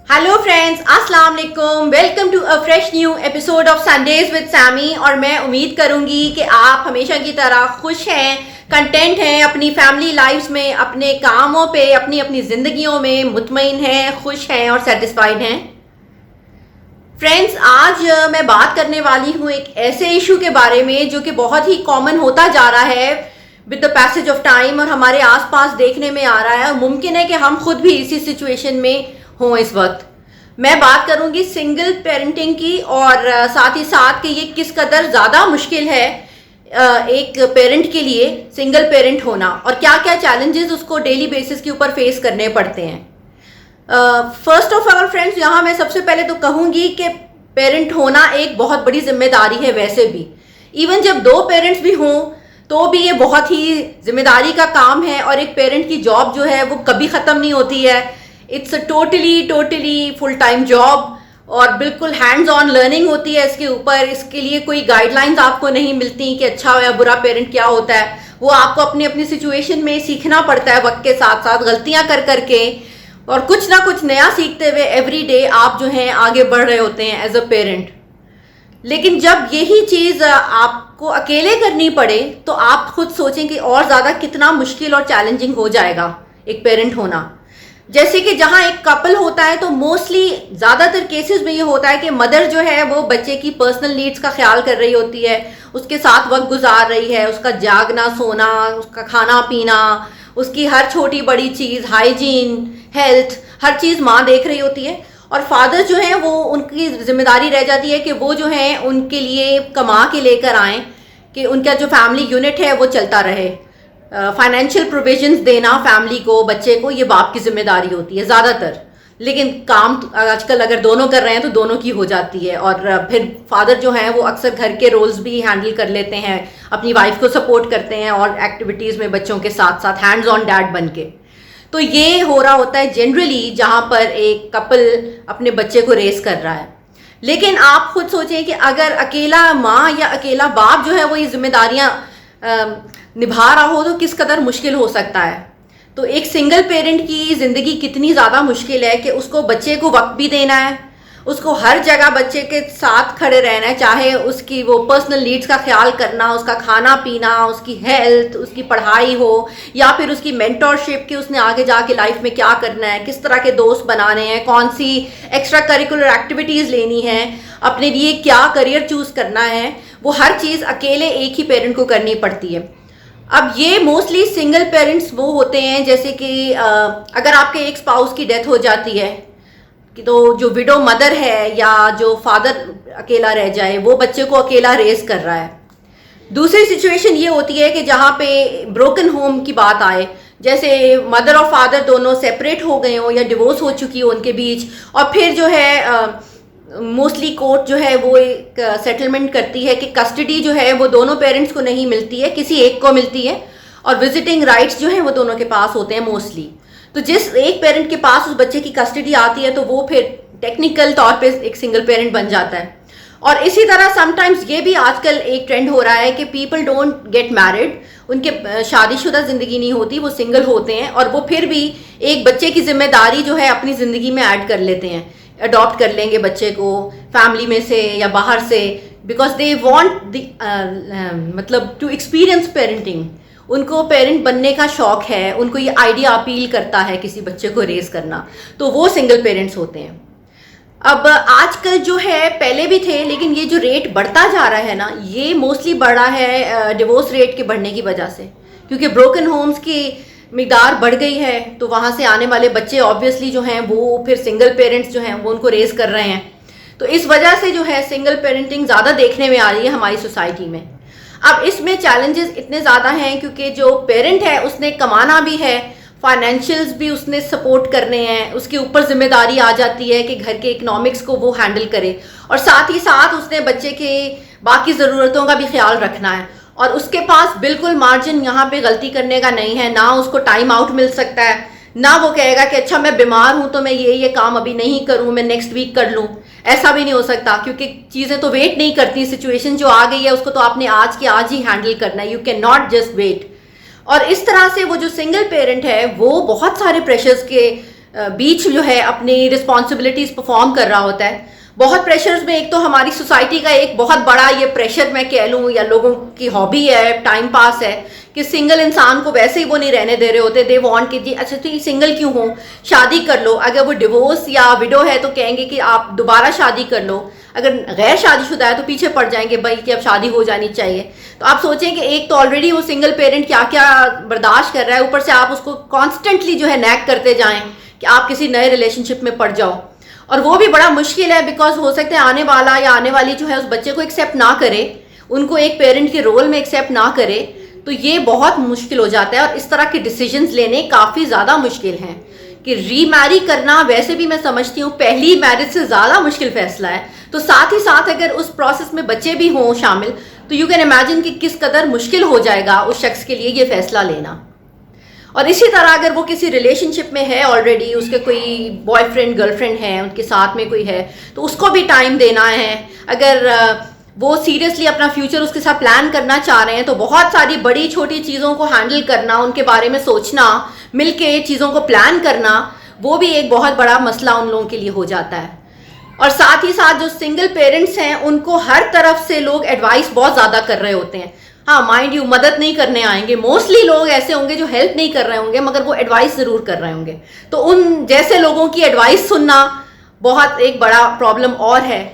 Hello friends, अस्सलाम वालेकुम। Welcome to a fresh new episode of Sundays with Sammy. और मैं उम्मीद करूंगी कि आप हमेशा की तरह खुश हैं, कंटेंट हैं अपनी फैमिली लाइफ्स में, अपने कामों पे, अपनी अपनी ज़िंदगियों में मुतमईन हैं, खुश हैं और सेटिस्फाइड हैं। फ्रेंड्स, आज मैं बात करने वाली हूँ एक ऐसे इशू के बारे में जो कि बहुत ही कॉमन होता जा रहा है with the passage of time और हमारे आसपास देखने में आ रहा है। मुमकिन है कि हम खुद भी इसी सिचुएशन में हों इस वक्त। मैं बात करूंगी सिंगल पेरेंटिंग की और साथ ही साथ कि ये किस कदर ज़्यादा मुश्किल है एक पेरेंट के लिए सिंगल पेरेंट होना और क्या क्या चैलेंजेस उसको डेली बेसिस के ऊपर फेस करने पड़ते हैं। फर्स्ट ऑफ ऑल फ्रेंड्स, यहाँ मैं सबसे पहले तो कहूँगी कि पेरेंट होना एक बहुत बड़ी जिम्मेदारी है। वैसे भी इवन जब दो पेरेंट्स भी हों तो भी ये बहुत ही जिम्मेदारी का काम है और एक पेरेंट की जॉब जो है वो कभी ख़त्म नहीं होती है। It's a totally full time job और बिल्कुल हैंड्स ऑन लर्निंग होती है इसके ऊपर। इसके लिए कोई गाइडलाइंस आपको नहीं मिलती कि अच्छा या बुरा पेरेंट क्या होता है। वो आपको अपनी अपनी सिचुएशन में सीखना पड़ता है वक्त के साथ साथ, गलतियां कर करके और कुछ ना कुछ नया सीखते हुए एवरी डे आप जो हैं आगे बढ़ रहे होते हैं एज अ पेरेंट। लेकिन जब यही चीज़ आपको अकेले करनी पड़े तो आप खुद सोचें कि और ज़्यादा कितना मुश्किल और चैलेंजिंग हो जाएगा एक पेरेंट होना। जैसे कि जहाँ एक कपल होता है तो मोस्टली ज़्यादातर केसेस में ये होता है कि मदर जो है वो बच्चे की पर्सनल नीड्स का ख्याल कर रही होती है, उसके साथ वक्त गुजार रही है, उसका जागना सोना, उसका खाना पीना, उसकी हर छोटी बड़ी चीज़, हाइजीन, हेल्थ, हर चीज़ माँ देख रही होती है। और फादर जो है वो उनकी जिम्मेदारी रह जाती है कि वो जो है उनके लिए कमा के लेकर आएँ कि उनका जो फैमिली यूनिट है वो चलता रहे। फाइनेंशियल प्रोविजंस देना फैमिली को, बच्चे को, ये बाप की जिम्मेदारी होती है ज़्यादातर। लेकिन काम आजकल अगर दोनों कर रहे हैं तो दोनों की हो जाती है। और फिर फादर जो हैं वो अक्सर घर के रोल्स भी हैंडल कर लेते हैं, अपनी वाइफ को सपोर्ट करते हैं और एक्टिविटीज़ में बच्चों के साथ साथ हैंड्स ऑन डैड बन के। तो ये हो रहा होता है जनरली जहाँ पर एक कपल अपने बच्चे को रेस कर रहा है। लेकिन आप खुद सोचें कि अगर अकेला माँ या अकेला बाप जो है वो ये जिम्मेदारियाँ निभा रहा हो तो किस कदर मुश्किल हो सकता है। तो एक सिंगल पेरेंट की ज़िंदगी कितनी ज़्यादा मुश्किल है कि उसको बच्चे को वक्त भी देना है, उसको हर जगह बच्चे के साथ खड़े रहना है, चाहे उसकी वो पर्सनल नीड्स का ख्याल करना, उसका खाना पीना, उसकी हेल्थ, उसकी पढ़ाई हो या फिर उसकी मेंटरशिप कि उसने आगे जाके लाइफ में क्या करना है, किस तरह के दोस्त बनाने हैं, कौन सी एक्स्ट्रा करिकुलर एक्टिविटीज़ लेनी है, अपने लिए क्या करियर चूज़ करना है, वो हर चीज़ अकेले एक ही पेरेंट को करनी पड़ती है। अब ये मोस्टली सिंगल पेरेंट्स वो होते हैं जैसे कि अगर आपके एक स्पाउस की डेथ हो जाती है कि तो जो विडो मदर है या जो फादर अकेला रह जाए वो बच्चे को अकेला रेस कर रहा है। दूसरी सिचुएशन ये होती है कि जहाँ पे ब्रोकन होम की बात आए, जैसे मदर और फादर दोनों सेपरेट हो गए हों या डिवोर्स हो चुकी हो उनके बीच, और फिर जो है मोस्टली कोर्ट जो है वो एक सेटलमेंट करती है कि कस्टडी जो है वो दोनों पेरेंट्स को नहीं मिलती है, किसी एक को मिलती है और विजिटिंग राइट्स जो हैं वो दोनों के पास होते हैं मोस्टली। तो जिस एक पेरेंट के पास उस बच्चे की कस्टडी आती है तो वो फिर टेक्निकल तौर पे एक सिंगल पेरेंट बन जाता है। और इसी तरह समटाइम्स ये भी आजकल एक ट्रेंड हो रहा है कि पीपल डोंट गेट मैरिड, उनके शादीशुदा ज़िंदगी नहीं होती, वो सिंगल होते हैं और वो फिर भी एक बच्चे की जिम्मेदारी जो है अपनी ज़िंदगी में ऐड कर लेते हैं, अडॉप्ट कर लेंगे बच्चे को फैमिली में से या बाहर से, बिकॉज दे वॉन्ट द मतलब टू एक्सपीरियंस पेरेंटिंग। उनको पेरेंट बनने का शौक है, उनको ये आइडिया अपील करता है किसी बच्चे को रेस करना, तो वो सिंगल पेरेंट्स होते हैं। अब आजकल जो है, पहले भी थे लेकिन ये जो रेट बढ़ता जा रहा है ना, ये मोस्टली बढ़ा है डिवोर्स रेट के बढ़ने की वजह से, क्योंकि ब्रोकन होम्स की मिकदार बढ़ गई है तो वहाँ से आने वाले बच्चे ऑब्वियसली जो हैं वो फिर सिंगल पेरेंट्स जो हैं वो उनको रेस कर रहे हैं। तो इस वजह से जो है सिंगल पेरेंटिंग ज़्यादा देखने में आ रही है हमारी सोसाइटी में। अब इसमें चैलेंजेस इतने ज़्यादा हैं क्योंकि जो पेरेंट है उसने कमाना भी है, फाइनेंशियल्स भी उसने सपोर्ट करने हैं, उसके ऊपर जिम्मेदारी आ जाती है कि घर के इकोनॉमिक्स को वो हैंडल करे और साथ ही साथ उसने बच्चे के बाकी ज़रूरतों का भी ख्याल रखना है। और उसके पास बिल्कुल मार्जिन यहाँ पे गलती करने का नहीं है, ना उसको टाइम आउट मिल सकता है, ना वो कहेगा कि अच्छा मैं बीमार हूँ तो मैं ये काम अभी नहीं करूँ, मैं नेक्स्ट वीक कर लूँ। ऐसा भी नहीं हो सकता क्योंकि चीज़ें तो वेट नहीं करती, सिचुएशन जो आ गई है उसको तो आपने आज के आज ही हैंडल करना है, you can not just wait. और इस तरह से वो जो सिंगल पेरेंट है वो बहुत सारे प्रेशर्स के बीच जो है अपनी रिस्पॉन्सिबिलिटीज परफॉर्म कर रहा होता है। बहुत प्रेशर्स में एक तो हमारी सोसाइटी का एक बहुत बड़ा ये प्रेशर मैं कह लूँ, या लोगों की हॉबी है, टाइम पास है, कि सिंगल इंसान को वैसे ही वो नहीं रहने दे रहे होते। दे वांट कि जी अच्छा तो ये सिंगल क्यों हो, शादी कर लो। अगर वो डिवोर्स या विडो है तो कहेंगे कि आप दोबारा शादी कर लो। अगर गैर शादीशुदा है तो पीछे पड़ जाएंगे भाई कि अब शादी हो जानी चाहिए। तो आप सोचें कि एक तो ऑलरेडी वो सिंगल पेरेंट क्या क्या बर्दाश्त कर रहा है, ऊपर से आप उसको कॉन्स्टेंटली जो है नैग करते जाएं कि आप किसी नए रिलेशनशिप में पड़ जाओ। और वो भी बड़ा मुश्किल है, बिकॉज हो सकता है आने वाला या आने वाली जो है उस बच्चे को एक्सेप्ट ना करे, उनको एक पेरेंट के रोल में एक्सेप्ट ना करे, तो ये बहुत मुश्किल हो जाता है। और इस तरह के डिसीजंस लेने काफ़ी ज़्यादा मुश्किल हैं कि रीमैरी करना वैसे भी मैं समझती हूँ पहली मैरिज से ज़्यादा मुश्किल फैसला है। तो साथ ही साथ अगर उस प्रोसेस में बच्चे भी हों शामिल, तो यू कैन इमेजिन कि किस कदर मुश्किल हो जाएगा उस शख्स के लिए ये फैसला लेना। और इसी तरह अगर वो किसी रिलेशनशिप में है ऑलरेडी, उसके कोई बॉयफ्रेंड गर्लफ्रेंड है, उनके साथ में कोई है, तो उसको भी टाइम देना है। अगर वो सीरियसली अपना फ्यूचर उसके साथ प्लान करना चाह रहे हैं तो बहुत सारी बड़ी छोटी चीज़ों को हैंडल करना, उनके बारे में सोचना, मिलके चीज़ों को प्लान करना, वो भी एक बहुत बड़ा मसला उन लोगों के लिए हो जाता है। और साथ ही साथ जो सिंगल पेरेंट्स हैं उनको हर तरफ से लोग एडवाइस बहुत ज़्यादा कर रहे होते हैं। हाँ, माइंड यू, मदद नहीं करने आएंगे, मोस्टली लोग ऐसे होंगे जो हेल्प नहीं कर रहे होंगे, मगर वो एडवाइस ज़रूर कर रहे होंगे। तो उन जैसे लोगों की एडवाइस सुनना बहुत एक बड़ा प्रॉब्लम और है।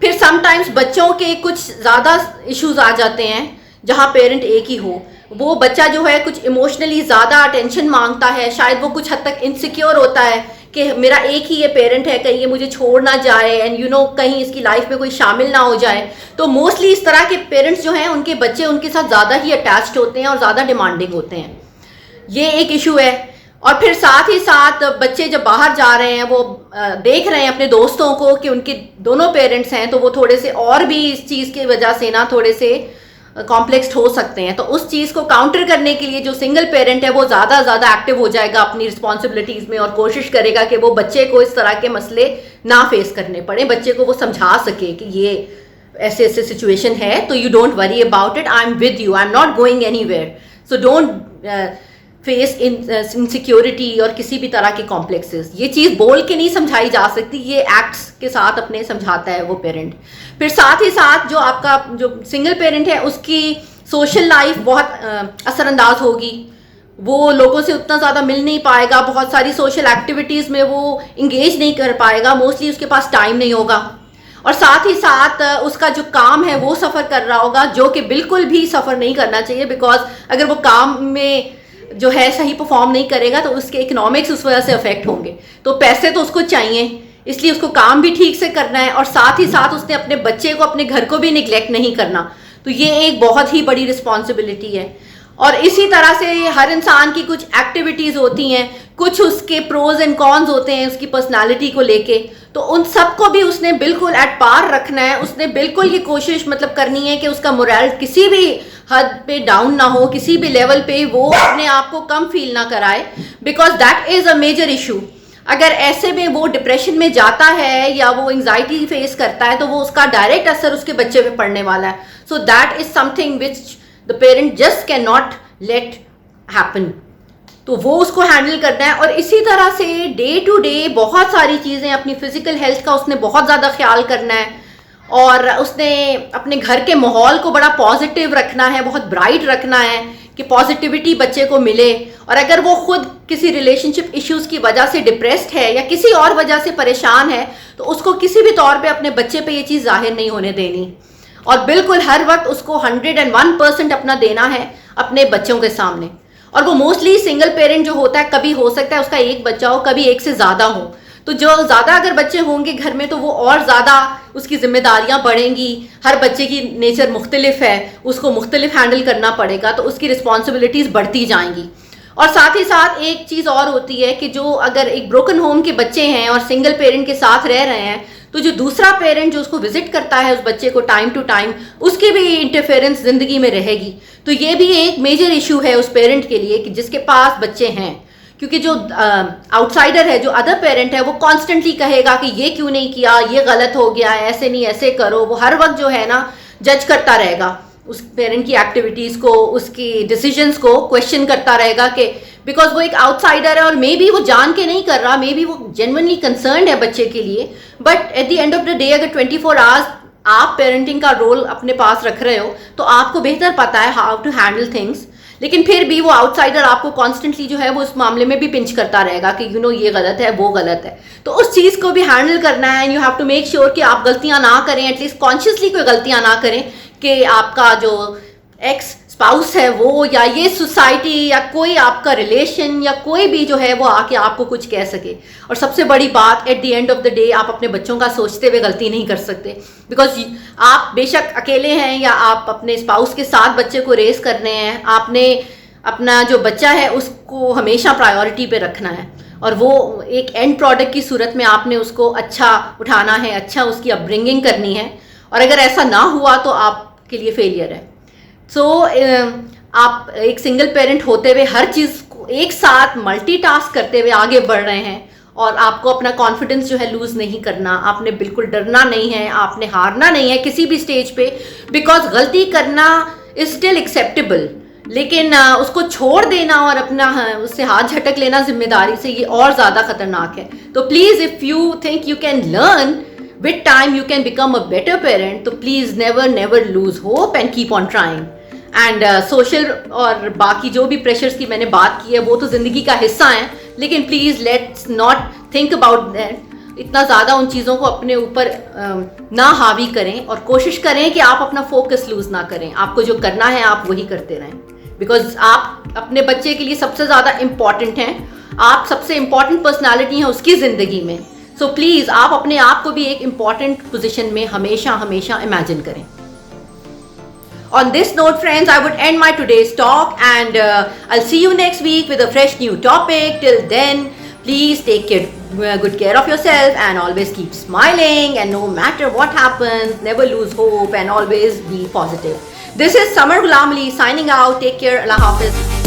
फिर समटाइम्स बच्चों के कुछ ज़्यादा इश्यूज आ जाते हैं जहाँ पेरेंट एक ही हो। वो बच्चा जो है कुछ इमोशनली ज़्यादा अटेंशन मांगता है, शायद वो कुछ हद तक इनसिक्योर होता है कि मेरा एक ही ये पेरेंट है, कहीं ये मुझे छोड़ ना जाए, एंड यू नो कहीं इसकी लाइफ में कोई शामिल ना हो जाए। तो मोस्टली इस तरह के पेरेंट्स जो हैं उनके बच्चे उनके साथ ज़्यादा ही अटैच्ड होते हैं और ज़्यादा डिमांडिंग होते हैं। ये एक इशू है। और फिर साथ ही साथ बच्चे जब बाहर जा रहे हैं, वो देख रहे हैं अपने दोस्तों को कि उनके दोनों पेरेंट्स हैं, तो वो थोड़े से और भी इस चीज़ की वजह से ना थोड़े से कॉम्प्लेक्स हो सकते हैं। तो उस चीज़ को काउंटर करने के लिए जो सिंगल पेरेंट है वो ज़्यादा एक्टिव हो जाएगा अपनी रिस्पॉन्सिबिलिटीज़ में और कोशिश करेगा कि वो बच्चे को इस तरह के मसले ना फेस करने पड़े, बच्चे को वो समझा सके कि ये ऐसे ऐसे सिचुएशन है, तो you don't worry about it, I am with you, I am not going anywhere, so don't face insecurity और किसी भी तरह के कॉम्प्लेक्सेस। ये चीज़ बोल के नहीं समझाई जा सकती, ये एक्ट्स के साथ अपने समझाता है वो पेरेंट। फिर साथ ही साथ जो आपका जो सिंगल पेरेंट है उसकी सोशल लाइफ बहुत असरअंदाज होगी, वो लोगों से उतना ज़्यादा मिल नहीं पाएगा, बहुत सारी सोशल एक्टिविटीज़ में वो इंगेज नहीं कर पाएगा, मोस्टली उसके पास टाइम नहीं होगा। और साथ ही साथ उसका जो काम है वो सफ़र कर रहा होगा, जो कि बिल्कुल भी सफ़र नहीं करना चाहिए, बिकॉज अगर वो काम में जो है सही परफॉर्म नहीं करेगा तो उसके इकोनॉमिक्स उस वजह से अफेक्ट होंगे। तो पैसे तो उसको चाहिए, इसलिए उसको काम भी ठीक से करना है और साथ ही साथ उसने अपने बच्चे को, अपने घर को भी निगलेक्ट नहीं करना। तो ये एक बहुत ही बड़ी रिस्पॉन्सिबिलिटी है। और इसी तरह से हर इंसान की कुछ एक्टिविटीज़ होती हैं, कुछ उसके प्रोज एंड कॉन्स होते हैं उसकी पर्सनालिटी को लेके, तो उन सबको भी उसने बिल्कुल एट पार रखना है। उसने बिल्कुल ये कोशिश मतलब करनी है कि उसका मोरल किसी भी हद पे डाउन ना हो, किसी भी लेवल पे वो अपने आप को कम फील ना कराए, because that is a major issue. अगर ऐसे में वो डिप्रेशन में जाता है या वो एंजाइटी फेस करता है तो वो उसका डायरेक्ट असर उसके बच्चे पे पड़ने वाला है। So that is something which the parent just can not let happen. तो वो उसको हैंडल करना है। और इसी तरह से डे टू डे बहुत सारी चीज़ें, अपनी फिजिकल हेल्थ का उसने बहुत ज़्यादा ख्याल करना है और उसने अपने घर के माहौल को बड़ा पॉजिटिव रखना है, बहुत ब्राइट रखना है कि पॉजिटिविटी बच्चे को मिले। और अगर वो खुद किसी रिलेशनशिप इश्यूज़ की वजह से डिप्रेस्ड है या किसी और वजह से परेशान है तो उसको किसी भी तौर पे अपने बच्चे पे ये चीज़ जाहिर नहीं होने देनी और बिल्कुल हर वक्त उसको 101% अपना देना है अपने बच्चों के सामने। और वो मोस्टली सिंगल पेरेंट जो होता है, कभी हो सकता है उसका एक बच्चा हो, कभी एक से ज़्यादा हो, तो जो ज़्यादा अगर बच्चे होंगे घर में तो वो और ज़्यादा उसकी जिम्मेदारियां बढ़ेंगी। हर बच्चे की नेचर मुख्तलिफ है, उसको मुख्तलिफ हैंडल करना पड़ेगा, तो उसकी रिस्पॉन्सिबिलिटीज़ बढ़ती जाएंगी। और साथ ही साथ एक चीज़ और होती है कि जो अगर एक ब्रोकन होम के बच्चे हैं और सिंगल पेरेंट के साथ रह रहे हैं तो जो दूसरा पेरेंट जो उसको विजिट करता है उस बच्चे को टाइम टू टाइम, उसकी भी इंटरफेरेंस ज़िंदगी में रहेगी। तो ये भी एक मेजर इशू है उस पेरेंट के लिए कि जिसके पास बच्चे हैं, क्योंकि जो आउटसाइडर है, जो अदर पेरेंट है, वो कॉन्स्टेंटली कहेगा कि ये क्यों नहीं किया, ये गलत हो गया, ऐसे नहीं ऐसे करो। वो हर वक्त जो है ना जज करता रहेगा उस पेरेंट की एक्टिविटीज़ को, उसकी डिसीजंस को क्वेश्चन करता रहेगा कि बिकॉज वो एक आउटसाइडर है और मे बी वो जान के नहीं कर रहा, मे बी वो जेन्युइनली कंसर्न्ड है बच्चे के लिए, but at the end of the day अगर 24 आवर्स आप पेरेंटिंग का रोल अपने पास रख रहे हो तो आपको बेहतर पता है हाउ टू हैंडल थिंग्स, लेकिन फिर भी वो आउटसाइडर आपको कॉन्स्टेंटली जो है वो उस मामले में भी पिंच करता रहेगा कि यू नो ये गलत है, वो गलत है। तो उस चीज़ को भी हैंडल करना है and you have to make sure कि आप गलतियां ना करें, एटलीस्ट कॉन्शियसली कोई गलतियां ना करें कि आपका जो एक्स स्पाउस है वो या ये सोसाइटी या कोई आपका रिलेशन या कोई भी जो है वो आके आपको कुछ कह सके। और सबसे बड़ी बात, at the end of the day आप अपने बच्चों का सोचते हुए गलती नहीं कर सकते, बिकॉज आप बेशक अकेले हैं या आप अपने स्पाउस के साथ बच्चे को रेस कर रहे हैं, आपने अपना जो बच्चा है उसको हमेशा प्रायोरिटी पे रखना है और वो एक एंड प्रोडक्ट की सूरत में आपने उसको अच्छा उठाना है, अच्छा उसकी अपब्रिंगिंग करनी है। और अगर ऐसा ना हुआ तो आपके लिए फेलियर है। सो आप एक सिंगल पेरेंट होते हुए हर चीज़ को एक साथ मल्टीटास्क करते हुए आगे बढ़ रहे हैं और आपको अपना कॉन्फिडेंस जो है लूज़ नहीं करना, आपने बिल्कुल डरना नहीं है, आपने हारना नहीं है किसी भी स्टेज पे, बिकॉज गलती करना इज स्टिल एक्सेप्टेबल, लेकिन उसको छोड़ देना और अपना उससे हाथ झटक लेना जिम्मेदारी से ये और ज़्यादा खतरनाक है। तो please if you think you can learn with time you can become a better parent, तो please never lose hope and keep on trying. And social और बाकी जो भी प्रेशर्स की मैंने बात की है वो तो ज़िंदगी का हिस्सा है, लेकिन please let's not think about that, इतना ज़्यादा उन चीज़ों को अपने ऊपर ना हावी करें और कोशिश करें कि आप अपना फोकस लूज़ ना करें। आपको जो करना है आप वही करते रहें, बिकॉज आप अपने बच्चे के लिए सबसे ज़्यादा इम्पॉर्टेंट हैं, आप सबसे इम्पॉर्टेंट पर्सनैलिटी हैं उसकी ज़िंदगी में। सो प्लीज़ आप अपने आप को भी एक इम्पॉर्टेंट पोजिशन में हमेशा हमेशा इमेजिन करें। On this note, friends, I would end my today's talk and I'll see you next week with a fresh new topic. Till then, please take good care of yourself and always keep smiling, and no matter what happens, never lose hope and always be positive. This is Samar Ghulam Ali signing out. Take care. Allah Hafiz.